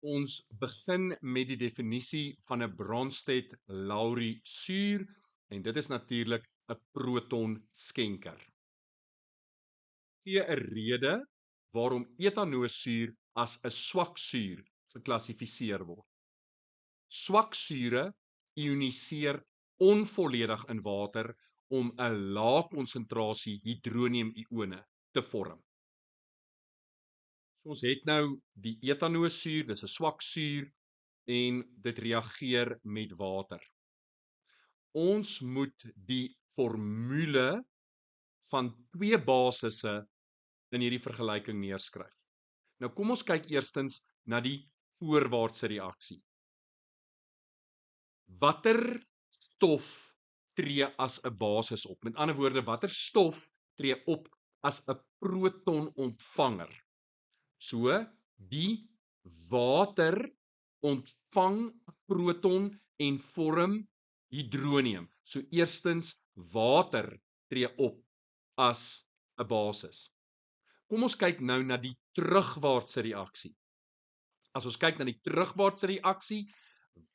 Ons begin met die definisie van 'n Bronsted-Lowry suur en dit is natuurlik 'n protonskenker. Gee 'n rede waarom etanoosuur as 'n swak suur geklassifiseer word. Swak sure ioniseer onvolledig in water om 'n lae konsentrasie hidronium-ione te vorm. So ons het nou die etanoosuur, dis 'n swak suur en dit reageer met water. Ons moet die formule van twee basisse in hierdie vergelyking neerskryf. Nou kom ons kyk eerstens na die voorwaartse reaksie. Watter stof tree as 'n basis op? Met ander woorde, watter stof tree op as 'n protonontvanger? So, die water ontvang proton en vorm hidronium. So eerstens water tree op as 'n basis. Kom ons kyk nou na die terugwaartse reaksie. As ons kyk na die terugwaartse reaksie,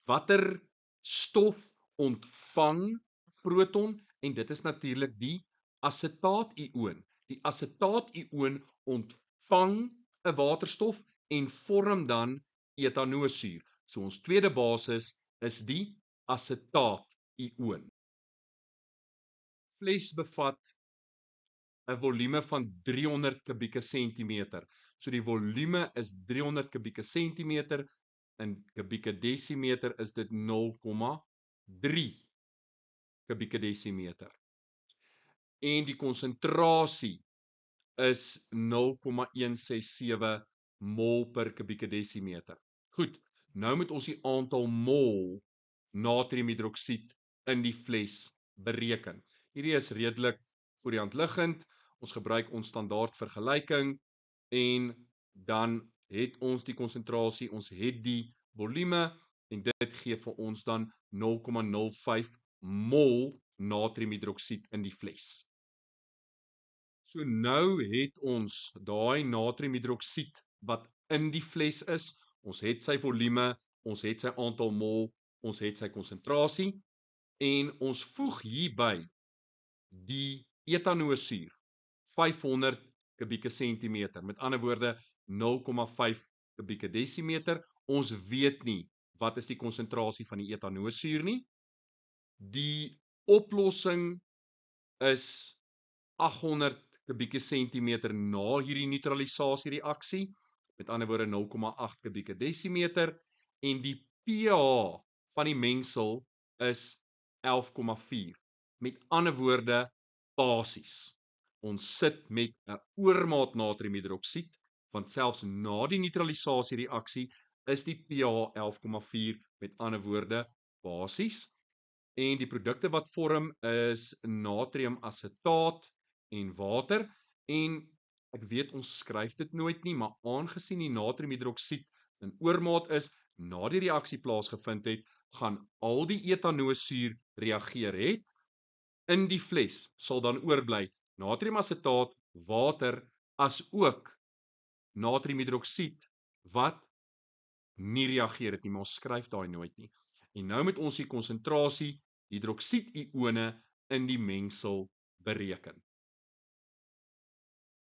watter stof ontvang proton en dit is natuurlik die asetaat-ioon. Die asetaat-ioon ontvang 'n waterstof en vorm dan etanoosuur. So ons tweede basis is die asetaat-ioon. Fles bevat 'n volume van 300 kubieke sentimeter. So die volume is 300 kubieke sentimeter, in kubieke desimeter is dit 0,3 kubieke desimeter. En die konsentrasie is 0,167 mol per kubieke desimeter. Goed, nou moet ons die aantal mol natriumhidroksied in die fles bereken. Hierdie is redelik voor die hand liggend. Ons gebruik ons standaard vergelyking en dan het ons die konsentrasie, ons het die volume en dit gee vir ons dan 0,05 mol natriumhidroksied in die fles. So nou het ons daai natriumhidroksied wat in die fles is, ons het sy volume, ons het sy aantal mol, ons het sy konsentrasie en ons voeg hierby die etanoosuur 500 kubieke sentimeter, met ander woorde 0,5 kubieke desimeter. Ons weet nie wat is die konsentrasie van die etanoosuur nie. Die oplossing is 800 kubieke sentimeter na hierdie neutralisasie reaksie, met ander woorde 0,8 kubieke desimeter en die pH van die mengsel is 11,4. Met ander woorde basies. Ons sit met 'n oormaat natriumhidroksied, want selfs na die neutralisasie reaksie is die pH 11,4, met ander woorde basies. En die produkte wat vorm is natriumasetaat en water en ek weet ons skryf dit nooit nie, maar aangesien die natriumhidroksied in oormaat is, na die reaksie plaasgevind het, gaan al die etanoosuur reageer het. In die fles sal dan oorbly natriumasetaat, water as ook natriumhidroksied wat nie reageer het nie, maar ons skryf daai nooit nie. En nou moet ons die konsentrasie hidroksied-ione in die mengsel bereken.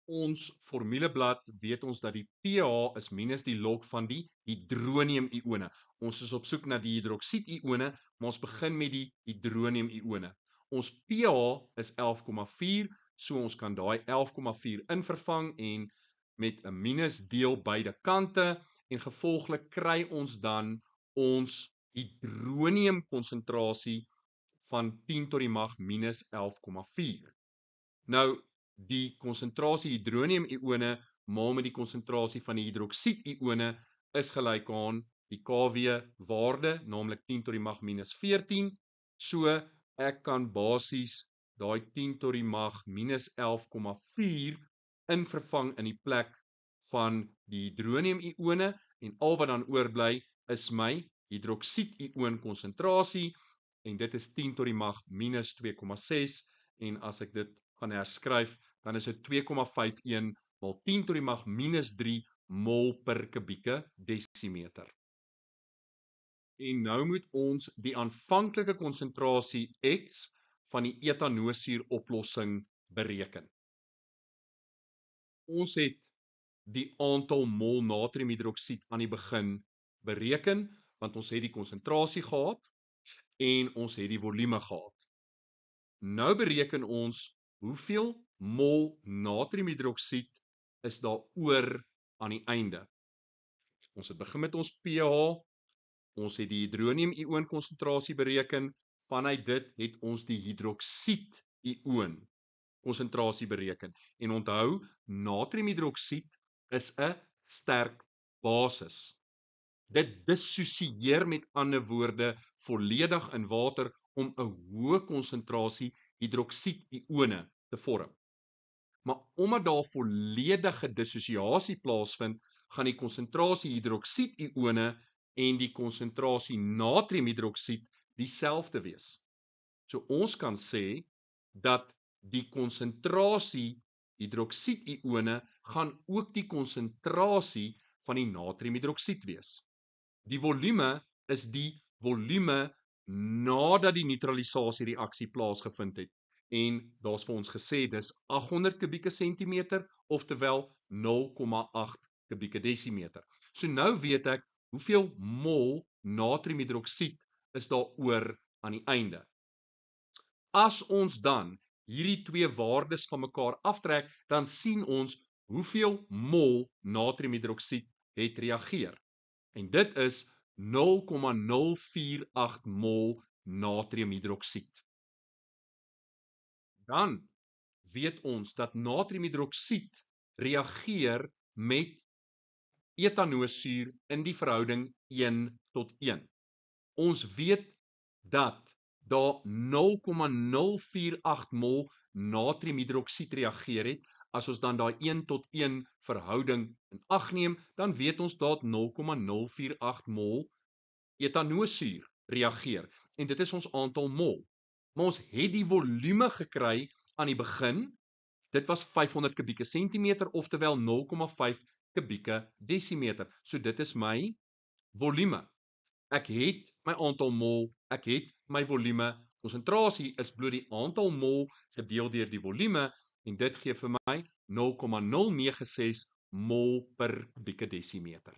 Ons formuleblad weet ons dat die pH is minus die log van die hidronium-ione. Ons is op soek na die hidroksied-ione, maar ons begin met die hidronium-ione. Ons pH is 11,4, so ons kan daai 11,4 invervang en met 'n minus deel beide kante en gevolglik kry ons dan ons hidronium konsentrasie van 10 tot die mag minus 11,4. Nou, die konsentrasie hidronium-ione maal met die konsentrasie van die hidroksied-ione is gelyk aan die Kw waarde, naamlik 10 tot die mag minus 14. So ek kan basies daai 10 tot die mag minus 11,4 invervang in die plek van die hidronium-ione en al wat dan oorbly is my hidroksied-ion konsentrasie en dit is 10 tot die mag minus 2,6 en as ek dit gaan herskryf, dan is dit 2,51 maal 10 tot die mag minus 3 mol per kubieke desimeter. En nou moet ons die aanvanklike konsentrasie X van die etanoosuur oplossing bereken. Ons het die aantal mol natriumhidroksied aan die begin bereken, want ons het die konsentrasie gehad en ons het die volume gehad. Nou bereken ons hoeveel mol natriumhidroksied is daar oor aan die einde. Ons het begin met ons pH, ons het die hydronium-ioon konsentrasie bereken, vanuit dit het ons die hidroksied-ioon konsentrasie bereken. En onthou, natriumhidroksied is 'n sterk basis. Dit dissosieer met ander woorde volledig in water om 'n hoë konsentrasie hidroksied-ione te vorm. Maar omdat daar volledige dissosiasie plaasvind, gaan die konsentrasie hidroksied-ione en die konsentrasie natriumhidroksied dieselfde wees. So ons kan sê dat die konsentrasie hidroksied-ione gaan ook die konsentrasie van die natriumhidroksied wees. Die volume is die volume nadat die neutralisasie reaksie plaasgevind het. En daar's vir ons gesê dis 800 kubieke sentimeter, oftewel 0,8 kubieke desimeter. So nou weet ek hoeveel mol natriumhidroksied is daar oor aan die einde. As ons dan hierdie twee waardes van mekaar aftrek, dan sien ons hoeveel mol natriumhidroksied het reageer. En dit is 0,048 mol natriumhidroksied. Dan weet ons dat natriumhidroksied reageer met etanoosuur in die verhouding 1:1. Ons weet dat daar 0,048 mol natriumhidroksied reageer het. As ons dan daai 1:1 verhouding in ag neem, dan weet ons dat 0,048 mol etanoosuur reageer. En dit is ons aantal mol. Maar ons het die volume gekry aan die begin. Dit was 500 kubieke sentimeter, oftewel 0,5 kubieke desimeter. So dit is my volume. Ek het my aantal mol, ek het my volume. Konsentrasie is bloot die aantal mol gedeel deur die volume en dit gee vir my 0,096 mol per kubieke desimeter.